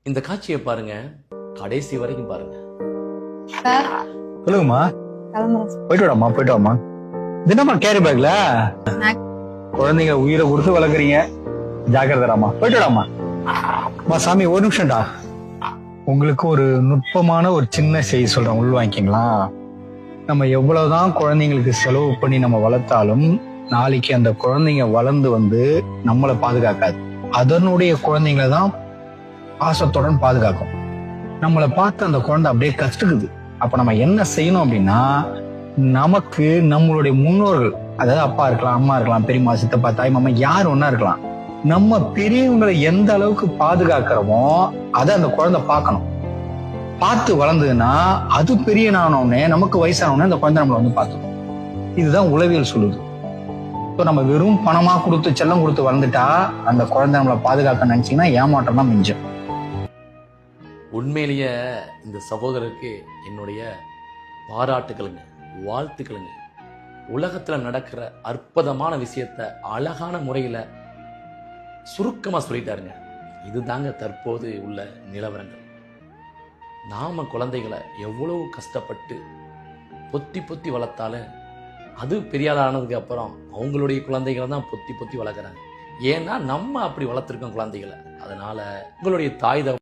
இந்த காட்சியை பாருங்க, கடைசி வரைக்கும் பாருங்க. சார் சொல்லுங்கம்மா. கிளம்புறேன் சார். போயிட்டு வாமா, போயிட்டு வாமா. தினமா கேரி பேக்ல குழந்தைங்க உயிரை கொடுத்து வளர்க்குறீங்க. ஜாக்கிரதாமா, போயிட்டு வாடாமா. அம்மா சாமி, ஒரு நிமிஷம்டா. உங்களுக்கு ஒரு நுட்பமான ஒரு சின்ன செய்தி சொல்றேன், உள் வாங்கிக்கிங்களா? நம்ம எவ்வளவுதான் குழந்தைங்களுக்கு செலவு பண்ணி நம்ம வளர்த்தாலும் நாளைக்கு அந்த குழந்தைங்க வளர்ந்து வந்து நம்மளை பாதுகாக்காது. அதனுடைய குழந்தைங்களை தான் பாசத்துடன் பாதுகாக்கும். நம்மளை பார்த்து அந்த குழந்தை அப்படியே கஷ்டக்குது. அப்ப நம்ம என்ன செய்யணும் அப்படின்னா, நமக்கு நம்மளுடைய முன்னோர்கள், அதாவது அப்பா இருக்கலாம், அம்மா இருக்கலாம், பெரியம்மா, சித்தப்பா, தாய் மாமா, யார் ஒன்னா இருக்கலாம், நம்ம பெரியவங்களை எந்த அளவுக்கு பாதுகாக்கிறோமோ அதை அந்த குழந்தை பார்க்கணும். பார்த்து வளர்ந்ததுன்னா அது பெரிய நானோடனே, நமக்கு வயசானோடனே அந்த குழந்தை நம்மளை வந்து பார்த்துக்கும். இதுதான் உளவியல் சொல்லுது. நம்ம வெறும் பணமா கொடுத்து செல்லம் கொடுத்து வளர்ந்துட்டா அந்த குழந்தை நம்மளை பாதுகாக்க நினைச்சீங்கன்னா ஏமாற்றம் தான் மிஞ்சும். உண்மையிலேயே இந்த சகோதரருக்கு என்னுடைய பாராட்டுகளுங்க, வாழ்த்துக்களுங்க. உலகத்துல நடக்கிற அற்புதமான விஷயத்த அழகான முறையில சுருக்கமா சொல்லிட்டாருங்க. இதுதாங்க தற்போது உள்ள நிலவரங்கள். நாம குழந்தைகளை எவ்வளவு கஷ்டப்பட்டு பொத்தி பொத்தி வளர்த்தாலும் அது பெரியாள் ஆனதுக்கு அப்புறம் அவங்களுடைய குழந்தைகளை தான் பொத்தி பொத்தி வளர்க்குறாங்க. ஏன்னா நம்ம அப்படி வளர்த்துருக்கோம் குழந்தைகளை. அதனால உங்களுடைய தாய்